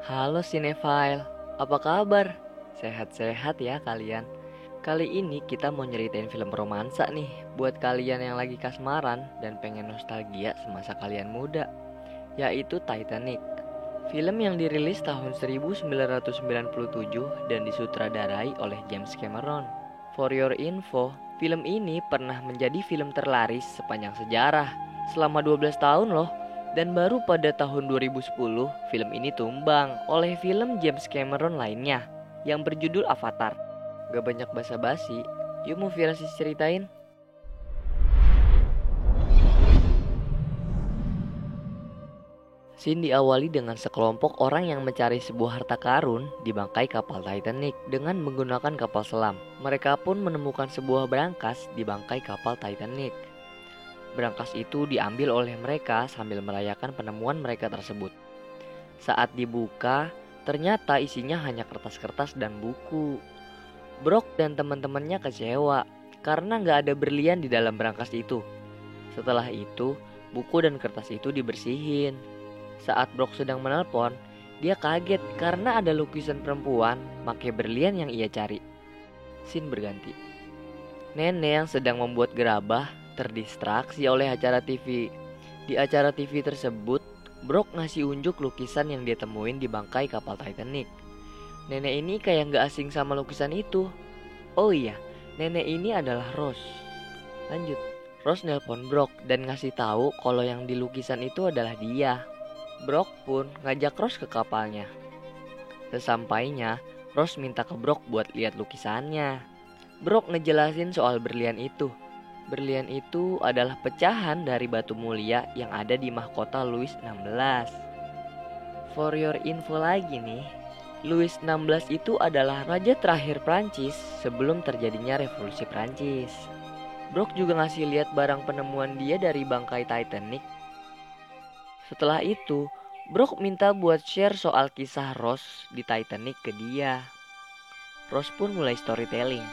Halo Cinephile, apa kabar? Sehat-sehat ya kalian? Kali ini kita mau nyeritain film romansa nih buat kalian yang lagi kasmaran dan pengen nostalgia semasa kalian muda, yaitu Titanic. Film yang dirilis tahun 1997 dan disutradarai oleh James Cameron. For your info, film ini pernah menjadi film terlaris sepanjang sejarah selama 12 tahun loh. Dan baru pada tahun 2010, film ini tumbang oleh film James Cameron lainnya yang berjudul Avatar. Gak banyak basa-basi, yuk movie Rasis ceritain. Scene diawali dengan sekelompok orang yang mencari sebuah harta karun di bangkai kapal Titanic dengan menggunakan kapal selam. Mereka pun menemukan sebuah berangkas di bangkai kapal Titanic. Berangkas itu diambil oleh mereka sambil merayakan penemuan mereka tersebut. Saat dibuka, ternyata isinya hanya kertas-kertas dan buku. Brock dan teman-temannya kecewa karena nggak ada berlian di dalam berangkas itu. Setelah itu, buku dan kertas itu dibersihin. Saat Brock sedang menelpon, dia kaget karena ada lukisan perempuan pakai berlian yang ia cari. Scene berganti. Nenek yang sedang membuat gerabah terdistraksi oleh acara TV. Di acara TV tersebut, Brock ngasih unjuk lukisan yang dia temuin di bangkai kapal Titanic. Nenek ini kayak gak asing sama lukisan itu. Oh iya, nenek ini adalah Rose. Lanjut, Rose nelpon Brock dan ngasih tahu kalau yang di lukisan itu adalah dia. Brock pun ngajak Rose ke kapalnya. Sesampainya, Rose minta ke Brock buat lihat lukisannya. Brock ngejelasin soal berlian itu. Berlian itu adalah pecahan dari batu mulia yang ada di mahkota Louis XVI. For your info lagi nih, Louis XVI itu adalah raja terakhir Prancis sebelum terjadinya revolusi Prancis. Brock juga ngasih lihat barang penemuan dia dari bangkai Titanic. Setelah itu, Brock minta buat share soal kisah Rose di Titanic ke dia. Rose pun mulai storytelling.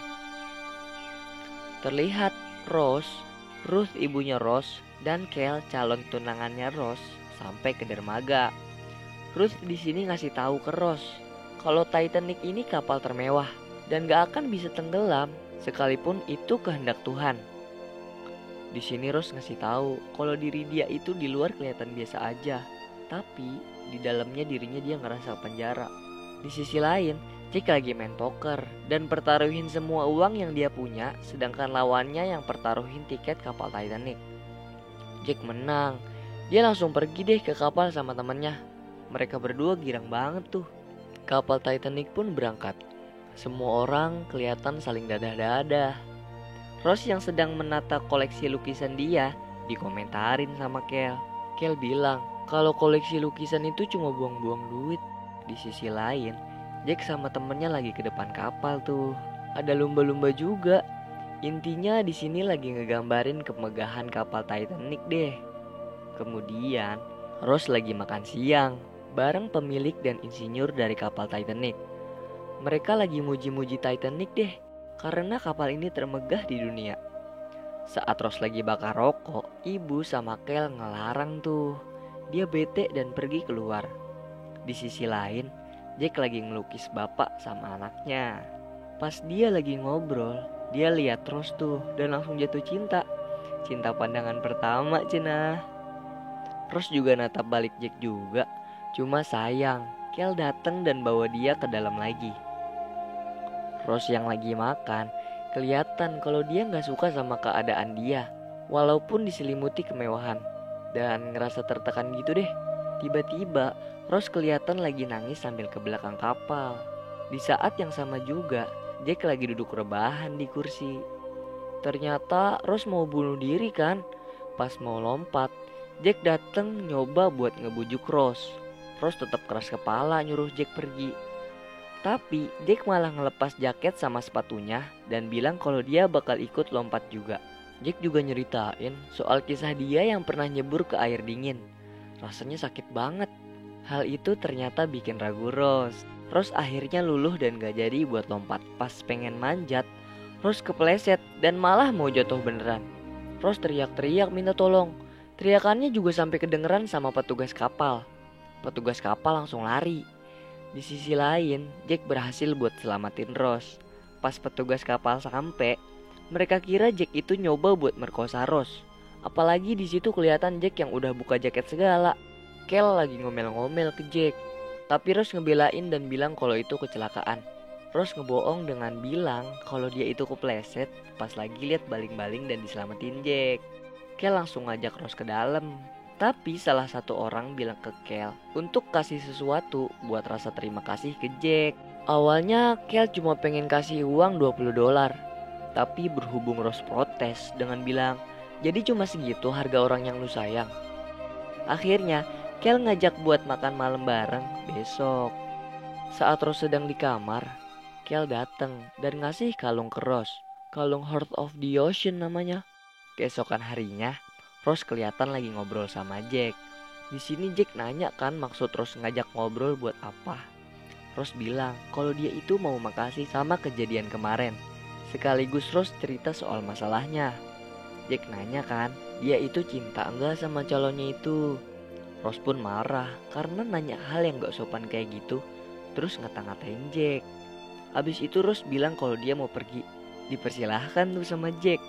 Terlihat Rose, Ruth ibunya Rose, dan Kel calon tunangannya Rose sampai ke dermaga. Ruth di sini ngasih tahu ke Rose kalau Titanic ini kapal termewah dan gak akan bisa tenggelam sekalipun itu kehendak Tuhan. Di sini Rose ngasih tahu kalau diri dia itu di luar kelihatan biasa aja, tapi di dalamnya dirinya dia ngerasa penjara. Di sisi lain, Jack lagi main poker dan pertaruhin semua uang yang dia punya, sedangkan lawannya yang pertaruhin tiket kapal Titanic. Jack menang, dia langsung pergi deh ke kapal sama temannya. Mereka berdua girang banget tuh. Kapal Titanic pun berangkat. Semua orang kelihatan saling dadah-dadah. Rose yang sedang menata koleksi lukisan dia dikomentarin sama Kel. Kel bilang kalau koleksi lukisan itu cuma buang-buang duit. Di sisi lain, Jack sama temennya lagi ke depan kapal tuh. Ada lumba-lumba juga. Intinya di sini lagi ngegambarin kemegahan kapal Titanic deh. Kemudian Rose lagi makan siang bareng pemilik dan insinyur dari kapal Titanic. Mereka lagi muji-muji Titanic deh karena kapal ini termegah di dunia. Saat Rose lagi bakar rokok, ibu sama Kel ngelarang tuh. Dia bete dan pergi keluar. Di sisi lain, Jack lagi ngelukis bapak sama anaknya. Pas dia lagi ngobrol, dia lihat Rose tuh dan langsung jatuh cinta. Cinta pandangan pertama, cenah. Rose juga natap balik Jack juga. Cuma sayang, Kel datang dan bawa dia ke dalam lagi. Rose yang lagi makan, kelihatan kalau dia gak suka sama keadaan dia, walaupun diselimuti kemewahan. Dan ngerasa tertekan gitu deh. Tiba-tiba Rose kelihatan lagi nangis sambil ke belakang kapal. Di saat yang sama juga, Jack lagi duduk rebahan di kursi. Ternyata Rose mau bunuh diri kan. Pas mau lompat, Jack dateng nyoba buat ngebujuk Rose. Rose tetap keras kepala nyuruh Jack pergi. Tapi Jack malah ngelepas jaket sama sepatunya dan bilang kalau dia bakal ikut lompat juga. Jack juga nyeritain soal kisah dia yang pernah nyebur ke air dingin. Rasanya sakit banget. Hal itu ternyata bikin ragu Rose. Rose akhirnya luluh dan gak jadi buat lompat. Pas pengen manjat, Rose kepleset dan malah mau jatuh beneran. Rose teriak-teriak minta tolong. Teriakannya juga sampai kedengeran sama petugas kapal. Petugas kapal langsung lari. Di sisi lain, Jack berhasil buat selamatin Rose. Pas petugas kapal sampai, mereka kira Jack itu nyoba buat merkosa Rose. Apalagi di situ kelihatan Jack yang udah buka jaket segala. Kel lagi ngomel-ngomel ke Jack, tapi Rose ngebelain dan bilang kalau itu kecelakaan. Rose ngebohong dengan bilang kalau dia itu kepleset pas lagi lihat baling-baling dan diselamatin Jack. Kel langsung ngajak Rose ke dalam. Tapi salah satu orang bilang ke Kel untuk kasih sesuatu buat rasa terima kasih ke Jack. Awalnya Kel cuma pengen kasih uang $20. Tapi berhubung Rose protes dengan bilang, jadi cuma segitu harga orang yang lu sayang. Akhirnya Kel ngajak buat makan malam bareng besok. Saat Rose sedang di kamar, Kel datang dan ngasih kalung ke Rose. Kalung Heart of the Ocean namanya. Keesokan harinya, Rose kelihatan lagi ngobrol sama Jack. Di sini Jack nanya kan maksud Rose ngajak ngobrol buat apa. Rose bilang kalau dia itu mau makasih sama kejadian kemarin. Sekaligus Rose cerita soal masalahnya. Jack nanya kan, dia itu cinta enggak sama calonnya itu. Rose pun marah karena nanya hal yang gak sopan kayak gitu. Terus ngata-ngatain Jack. Abis itu Rose bilang kalau dia mau pergi. Dipersilahkan tuh sama Jack.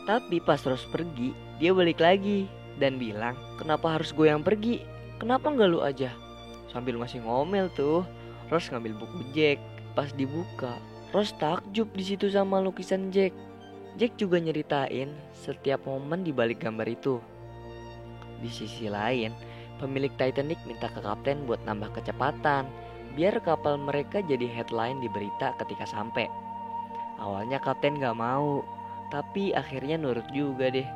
Tapi pas Rose pergi, dia balik lagi dan bilang, kenapa harus gue yang pergi? Kenapa gak lu aja? Sambil masih ngomel tuh, Rose ngambil buku Jack. Pas dibuka, Rose takjub di situ sama lukisan Jack. Jack juga nyeritain setiap momen di balik gambar itu. Di sisi lain, pemilik Titanic minta ke kapten buat nambah kecepatan biar kapal mereka jadi headline di berita ketika sampai. Awalnya kapten gak mau, tapi akhirnya nurut juga deh.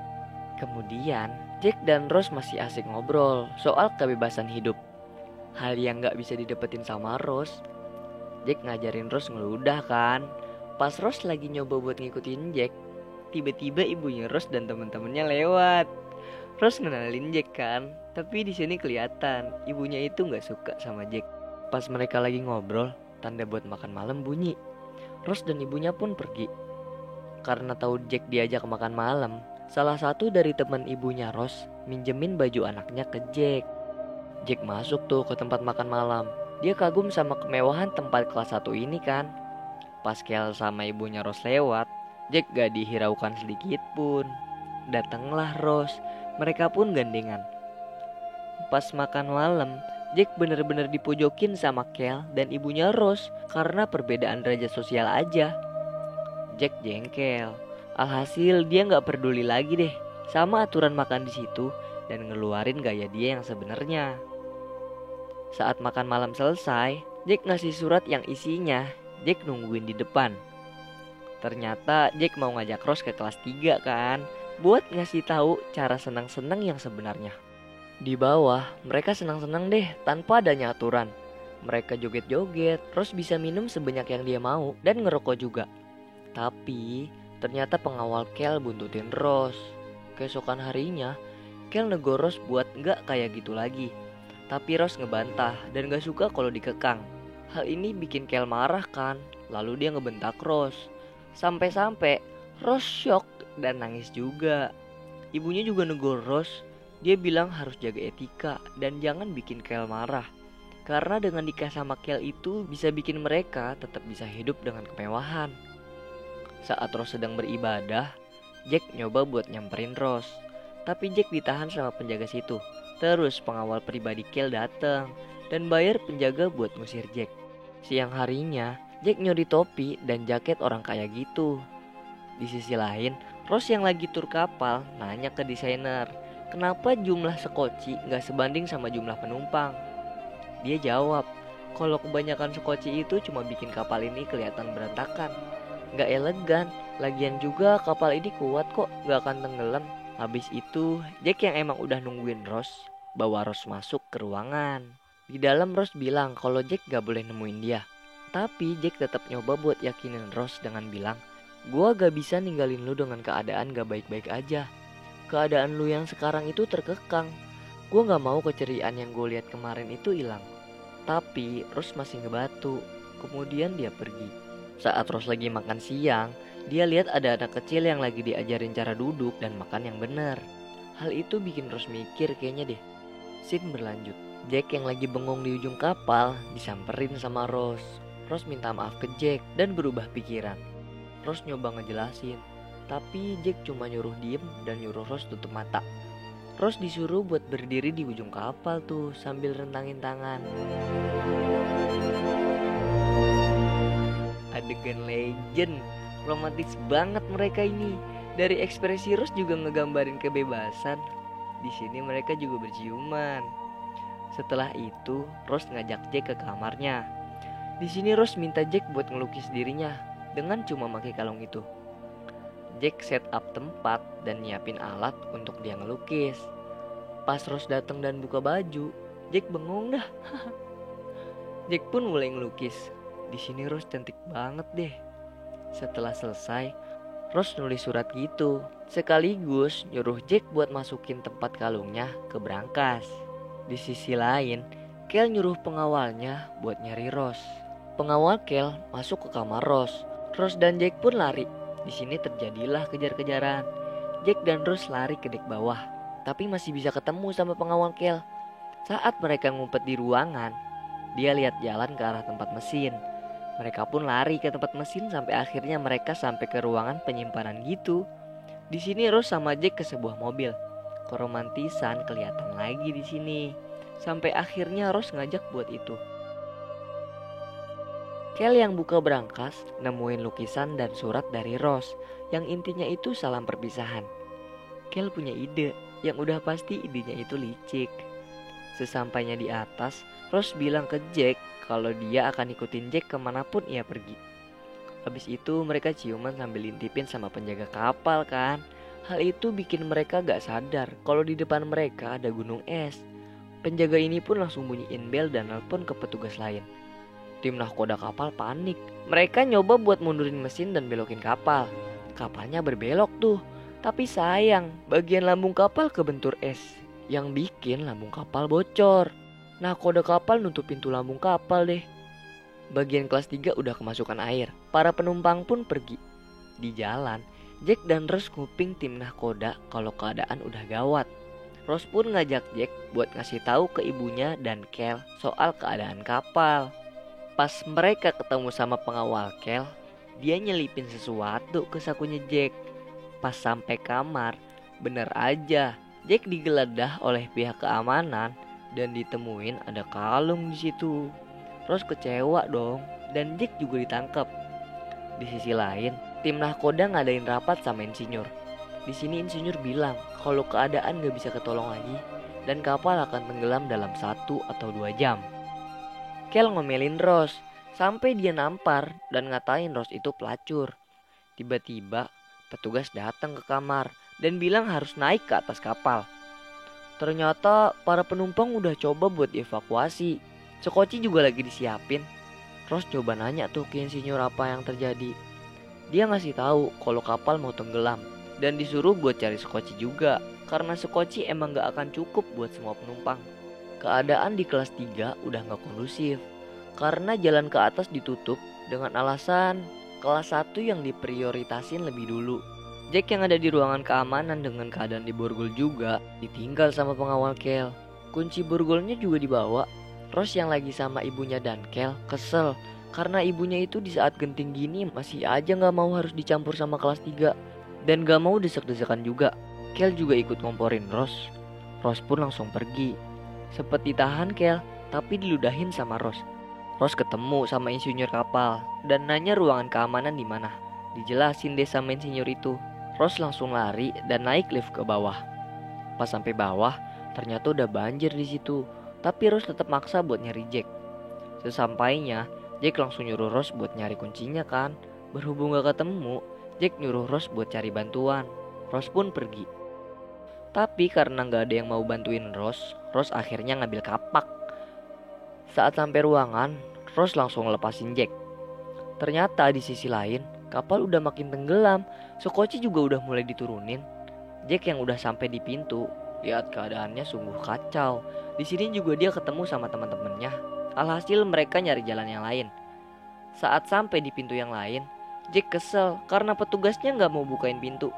Kemudian Jack dan Rose masih asik ngobrol soal kebebasan hidup. Hal yang gak bisa didapetin sama Rose. Jack ngajarin Rose ngeludah kan. Pas Rose lagi nyoba buat ngikutin Jack, tiba-tiba ibunya Rose dan temen-temennya lewat. Rose ngenalin Jack kan, tapi di sini kelihatan ibunya itu nggak suka sama Jack. Pas mereka lagi ngobrol, tanda buat makan malam bunyi. Rose dan ibunya pun pergi. Karena tahu Jack diajak makan malam, salah satu dari teman ibunya Rose minjemin baju anaknya ke Jack. Jack masuk tuh ke tempat makan malam. Dia kagum sama kemewahan tempat kelas 1 ini kan. Pas Kel sama ibunya Rose lewat, Jack gak dihiraukan sedikit pun. Datanglah Rose, mereka pun gandengan. Pas makan malam, Jack bener-bener dipojokin sama Kel dan ibunya Rose karena perbedaan derajat sosial aja. Jack jengkel. Alhasil dia gak peduli lagi deh sama aturan makan di situ dan ngeluarin gaya dia yang sebenarnya. Saat makan malam selesai, Jack ngasih surat yang isinya Jack nungguin di depan. Ternyata Jack mau ngajak Rose ke kelas 3 kan, buat ngasih tahu cara senang-senang yang sebenarnya. Di bawah, mereka senang-senang deh tanpa adanya aturan. Mereka joget-joget, Rose bisa minum sebanyak yang dia mau dan ngerokok juga. Tapi ternyata pengawal Kel buntutin Rose. Keesokan harinya, Kel negor Rose buat gak kayak gitu lagi. Tapi Rose ngebantah dan gak suka kalau dikekang. Hal ini bikin Kel marah kan, lalu dia ngebentak Rose. Sampai-sampai Rose shock dan nangis juga. Ibunya juga negor Rose. Dia bilang harus jaga etika dan jangan bikin Kel marah. Karena dengan nikah sama Kel itu bisa bikin mereka tetap bisa hidup dengan kemewahan. Saat Rose sedang beribadah, Jack nyoba buat nyamperin Rose. Tapi Jack ditahan sama penjaga situ. Terus pengawal pribadi Kel datang dan bayar penjaga buat ngusir Jack. Siang harinya, Jack nyuri topi dan jaket orang kaya gitu. Di sisi lain, Rose yang lagi tur kapal nanya ke desainer, kenapa jumlah sekoci gak sebanding sama jumlah penumpang? Dia jawab, kalau kebanyakan sekoci itu cuma bikin kapal ini kelihatan berantakan, gak elegan. Lagian juga kapal ini kuat kok, gak akan tenggelam. Habis itu Jack yang emang udah nungguin Rose bawa Rose masuk ke ruangan. Di dalam Rose bilang kalau Jack gak boleh nemuin dia. Tapi Jack tetap nyoba buat yakinin Rose dengan bilang, gua gak bisa ninggalin lu dengan keadaan gak baik-baik aja. Keadaan lu yang sekarang itu terkekang. Gua gak mau keceriaan yang gue lihat kemarin itu hilang. Tapi Rose masih ngebatu. Kemudian dia pergi. Saat Rose lagi makan siang, dia lihat ada anak kecil yang lagi diajarin cara duduk dan makan yang benar. Hal itu bikin Rose mikir kayaknya deh. Scene berlanjut. Jack yang lagi bengong di ujung kapal disamperin sama Rose. Rose minta maaf ke Jack dan berubah pikiran. Rose nyoba ngejelasin, tapi Jack cuma nyuruh diem dan nyuruh Rose tutup mata. Rose disuruh buat berdiri di ujung kapal tuh sambil rentangin tangan. Adegan legend, romantis banget mereka ini. Dari ekspresi Rose juga ngegambarin kebebasan. Di sini mereka juga berciuman. Setelah itu, Rose ngajak Jack ke kamarnya. Di sini Rose minta Jack buat ngelukis dirinya dengan cuma pakai kalung itu. Jack set up tempat dan nyiapin alat untuk dia ngelukis. Pas Rose datang dan buka baju, Jack bengong dah. Jack pun mulai ngelukis. Di sini Rose cantik banget deh. Setelah selesai, Rose nulis surat gitu, sekaligus nyuruh Jack buat masukin tempat kalungnya ke brankas. Di sisi lain, Kel nyuruh pengawalnya buat nyari Rose. Pengawal Kel masuk ke kamar Rose. Rose dan Jack pun lari. Di sini terjadilah kejar-kejaran. Jack dan Rose lari ke dek bawah, tapi masih bisa ketemu sama pengawal Kel. Saat mereka ngumpet di ruangan, dia lihat jalan ke arah tempat mesin. Mereka pun lari ke tempat mesin sampai akhirnya mereka sampai ke ruangan penyimpanan gitu. Di sini Rose sama Jack ke sebuah mobil. Keromantisan kelihatan lagi di sini. Sampai akhirnya Rose ngajak buat itu. Kel yang buka brankas nemuin lukisan dan surat dari Rose yang intinya itu salam perpisahan. Kel punya ide yang udah pasti idenya itu licik. Sesampainya di atas, Rose bilang ke Jack kalau dia akan ikutin Jack kemanapun ia pergi. Habis itu mereka ciuman sambil intipin sama penjaga kapal kan. Hal itu bikin mereka gak sadar kalau di depan mereka ada gunung es. Penjaga ini pun langsung bunyiin bel dan nelpon ke petugas lain. Tim nahkoda kapal panik. Mereka nyoba buat mundurin mesin dan belokin kapal. Kapalnya berbelok tuh. Tapi sayang, bagian lambung kapal kebentur es yang bikin lambung kapal bocor. Nahkoda kapal nutup pintu lambung kapal deh. Bagian kelas 3 udah kemasukan air. Para penumpang pun pergi. Di jalan, Jack dan Rose nguping tim nahkoda kalau keadaan udah gawat. Rose pun ngajak Jack buat ngasih tahu ke ibunya dan Kel soal keadaan kapal. Pas mereka ketemu sama pengawal Kel, dia nyelipin sesuatu ke sakunya Jack. Pas sampai kamar, bener aja Jack digeledah oleh pihak keamanan dan ditemuin ada kalung di situ. Rose kecewa dong dan Jack juga ditangkap. Di sisi lain, tim nahkoda ngadain rapat sama insinyur. Di sini insinyur bilang kalau keadaan gak bisa ketolong lagi dan kapal akan tenggelam dalam 1 atau 2 jam. Kel ngomelin Rose sampai dia nampar dan ngatain Rose itu pelacur. Tiba-tiba petugas datang ke kamar dan bilang harus naik ke atas kapal. Ternyata para penumpang udah coba buat dievakuasi. Sekoci juga lagi disiapin. Rose coba nanya tuh ke insinyur apa yang terjadi. Dia ngasih tahu kalau kapal mau tenggelam dan disuruh buat cari sekoci juga karena sekoci emang gak akan cukup buat semua penumpang. Keadaan di kelas 3 udah gak kondusif karena jalan ke atas ditutup dengan alasan kelas 1 yang diprioritasin lebih dulu. Jack yang ada di ruangan keamanan dengan keadaan di borgol juga ditinggal sama pengawal Kel. Kunci borgolnya juga dibawa. Rose yang lagi sama ibunya dan Kel kesel karena ibunya itu di saat genting gini masih aja gak mau harus dicampur sama kelas 3 dan gak mau desek-desekan juga. Kel juga ikut ngomporin Rose. Rose pun langsung pergi. Sempet ditahan Kel, tapi diludahin sama Rose. Rose ketemu sama insinyur kapal dan nanya ruangan keamanan di mana. Dijelasin deh sama insinyur itu. Rose langsung lari dan naik lift ke bawah. Pas sampai bawah, ternyata udah banjir di situ. Tapi Rose tetap maksa buat nyari Jack. Sesampainya, Jack langsung nyuruh Rose buat nyari kuncinya kan. Berhubung gak ketemu, Jack nyuruh Rose buat cari bantuan. Rose pun pergi. Tapi karena gak ada yang mau bantuin Rose akhirnya ngambil kapak. Saat sampai ruangan, Rose langsung lepasin Jack. Ternyata di sisi lain, kapal udah makin tenggelam. Sekoci juga udah mulai diturunin. Jack yang udah sampai di pintu, lihat keadaannya sungguh kacau. Di sini juga dia ketemu sama teman-temannya. Alhasil mereka nyari jalan yang lain. Saat sampai di pintu yang lain, Jack kesel karena petugasnya gak mau bukain pintu.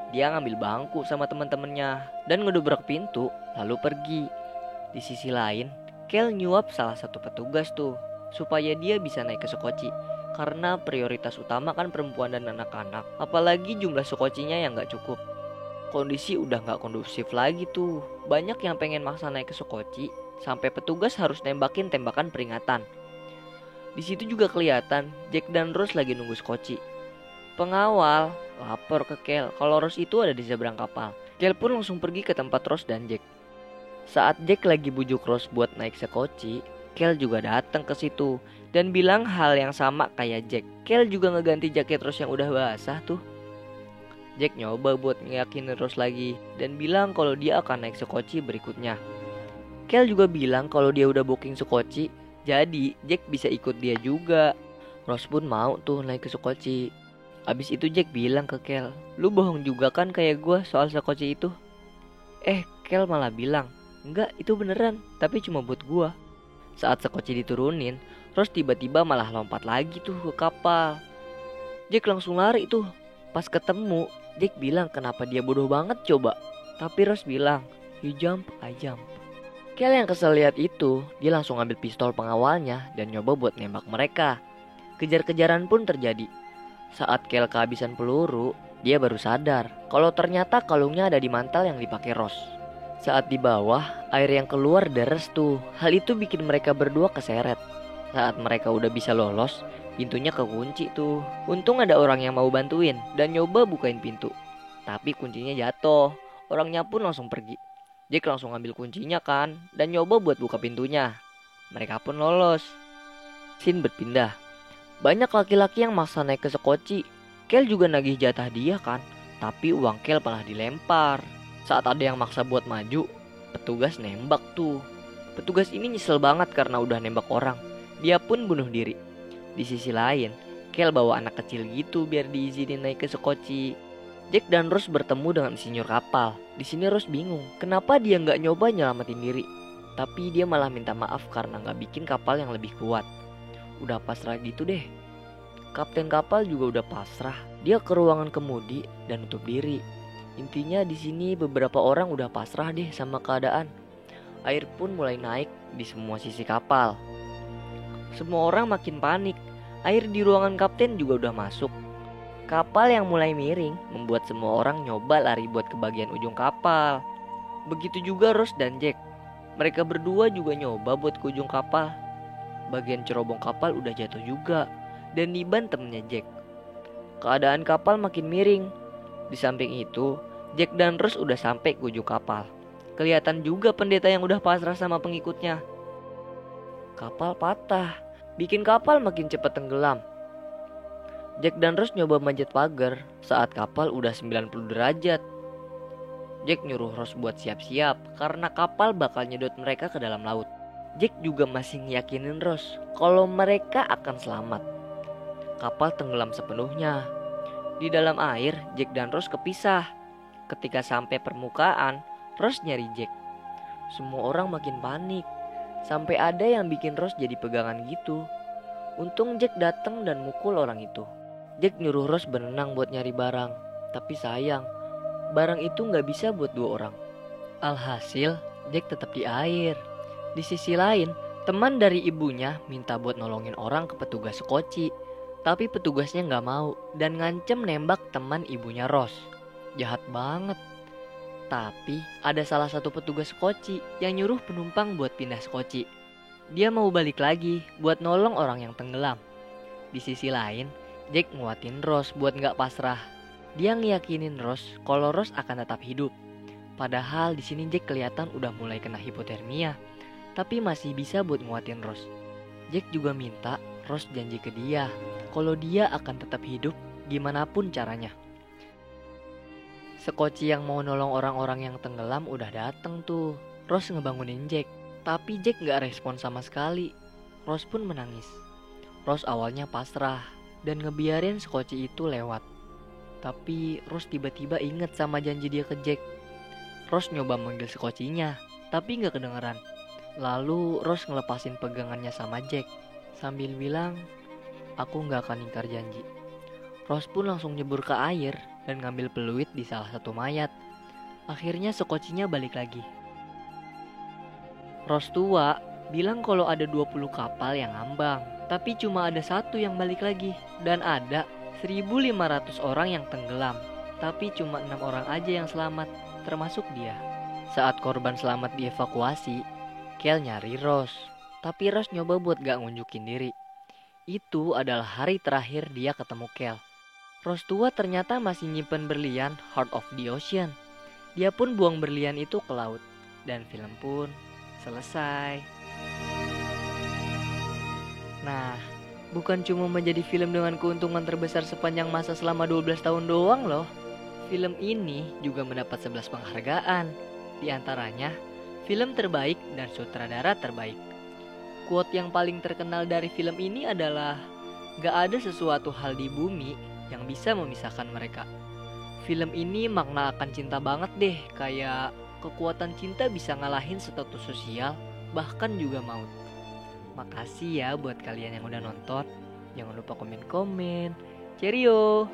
Dia ngambil bangku sama teman-temannya dan ngedobrak pintu lalu pergi. Di sisi lain, Kel nyuap salah satu petugas tuh supaya dia bisa naik ke sekoci. Karena prioritas utama kan perempuan dan anak-anak. Apalagi jumlah sekocinya yang gak cukup. Kondisi udah gak kondusif lagi tuh. Banyak yang pengen maksa naik ke sekoci, sampai petugas harus nembakin tembakan peringatan. Di situ juga kelihatan Jack dan Rose lagi nunggu sekoci. Pengawal lapor ke Kel kalau Rose itu ada di seberang kapal. Kel pun langsung pergi ke tempat Rose dan Jack. Saat Jack lagi bujuk Rose buat naik sekoci, Kel juga datang ke situ dan bilang hal yang sama kayak Jack. Kel juga ngeganti jaket Rose yang udah basah tuh. Jack nyoba buat ngeyakinin Rose lagi dan bilang kalau dia akan naik sekoci berikutnya. Kel juga bilang kalau dia udah booking sekoci, jadi Jack bisa ikut dia juga. Rose pun mau tuh naik ke sekoci. Abis itu Jack bilang ke Kel, "Lu bohong juga kan kayak gue soal sekoci itu?" Kel malah bilang, "Enggak, itu beneran, tapi cuma buat gua." Saat sekoci diturunin, Rose tiba-tiba malah lompat lagi tuh ke kapal. Jack langsung lari tuh. Pas ketemu, Jack bilang kenapa dia bodoh banget coba. Tapi Rose bilang, "You jump, I jump." Kel yang kesel lihat itu, dia langsung ambil pistol pengawalnya dan nyoba buat nembak mereka. Kejar-kejaran pun terjadi. Saat Kel kehabisan peluru, dia baru sadar kalau ternyata kalungnya ada di mantel yang dipakai Rose. Saat di bawah, air yang keluar deres tuh. Hal itu bikin mereka berdua keseret. Saat mereka udah bisa lolos, pintunya kekunci tuh. Untung ada orang yang mau bantuin dan nyoba bukain pintu. Tapi kuncinya jatuh. Orangnya pun langsung pergi. Jack langsung ambil kuncinya kan dan nyoba buat buka pintunya. Mereka pun lolos. Scene berpindah. Banyak laki-laki yang maksa naik ke sekoci. Kel juga nagih jatah dia kan. Tapi uang Kel malah dilempar. Saat ada yang maksa buat maju, petugas nembak tuh. Petugas ini nyesel banget karena udah nembak orang. Dia pun bunuh diri. Di sisi lain, Kel bawa anak kecil gitu biar diizinin naik ke sekoci. Jack dan Rose bertemu dengan insinyur kapal. Di sini Rose bingung, kenapa dia nggak nyoba nyelamatin diri. Tapi dia malah minta maaf karena nggak bikin kapal yang lebih kuat. Udah pasrah gitu deh. Kapten kapal juga udah pasrah. Dia ke ruangan kemudi dan nutup diri. Intinya di sini beberapa orang udah pasrah deh sama keadaan. Air pun mulai naik di semua sisi kapal. Semua orang makin panik. Air di ruangan kapten juga udah masuk. Kapal yang mulai miring membuat semua orang nyoba lari buat ke bagian ujung kapal. Begitu juga Rose dan Jack. Mereka berdua juga nyoba buat ke ujung kapal. Bagian cerobong kapal udah jatuh juga dan niban temennya Jack. Keadaan kapal makin miring. Di samping itu, Jack dan Rose udah sampai ke ujung kapal. Kelihatan juga pendeta yang udah pasrah sama pengikutnya. Kapal patah, bikin kapal makin cepat tenggelam. Jack dan Rose nyoba manjat pagar saat kapal udah 90 derajat. Jack nyuruh Rose buat siap-siap karena kapal bakal nyedot mereka ke dalam laut. Jack juga masih ngiyakinin Rose kalau mereka akan selamat. Kapal tenggelam sepenuhnya. Di dalam air, Jack dan Rose kepisah. Ketika sampai permukaan, Rose nyari Jack. Semua orang makin panik. Sampai ada yang bikin Rose jadi pegangan gitu. Untung Jack datang dan mukul orang itu. Jack nyuruh Rose berenang buat nyari barang. Tapi sayang, barang itu gak bisa buat 2 orang. Alhasil, Jack tetap di air. Di sisi lain, teman dari ibunya minta buat nolongin orang ke petugas sekoci. Tapi petugasnya gak mau dan ngancem nembak teman ibunya Rose. Jahat banget. Tapi ada salah satu petugas sekoci yang nyuruh penumpang buat pindah sekoci. Dia mau balik lagi buat nolong orang yang tenggelam. Di sisi lain, Jack nguatin Rose buat gak pasrah. Dia ngeyakinin Rose kalau Rose akan tetap hidup. Padahal di sini Jack kelihatan udah mulai kena hipotermia, tapi masih bisa buat nguatin Rose. Jack juga minta Rose janji ke dia kalau dia akan tetap hidup gimana pun caranya. Sekoci yang mau nolong orang-orang yang tenggelam udah dateng tuh. Rose ngebangunin Jack, tapi Jack gak respon sama sekali. Rose pun menangis. Rose awalnya pasrah dan ngebiarin sekoci itu lewat. Tapi Rose tiba-tiba inget sama janji dia ke Jack. Rose nyoba manggil sekocinya, tapi gak kedengeran. Lalu Rose ngelepasin pegangannya sama Jack sambil bilang, "Aku gak akan ingkar janji." Rose pun langsung nyebur ke air dan ngambil peluit di salah satu mayat. Akhirnya sekocinya balik lagi. Rose tua bilang kalau ada 20 kapal yang ngambang, tapi cuma ada satu yang balik lagi. Dan ada 1.500 orang yang tenggelam, tapi cuma 6 orang aja yang selamat, termasuk dia. Saat korban selamat dievakuasi, Kel nyari Rose, tapi Rose nyoba buat gak ngunjukin diri. Itu adalah hari terakhir dia ketemu Kel. Rose tua ternyata masih nyimpen berlian Heart of the Ocean. Dia pun buang berlian itu ke laut, dan film pun selesai. Nah, bukan cuma menjadi film dengan keuntungan terbesar sepanjang masa selama 12 tahun doang loh. Film ini juga mendapat 11 penghargaan. Di antaranya, film terbaik dan sutradara terbaik. Quote yang paling terkenal dari film ini adalah, "Gak ada sesuatu hal di bumi yang bisa memisahkan mereka." Film ini makna akan cinta banget deh, kayak kekuatan cinta bisa ngalahin status sosial, bahkan juga maut. Makasih ya buat kalian yang udah nonton. Jangan lupa komen-komen. Cheerio!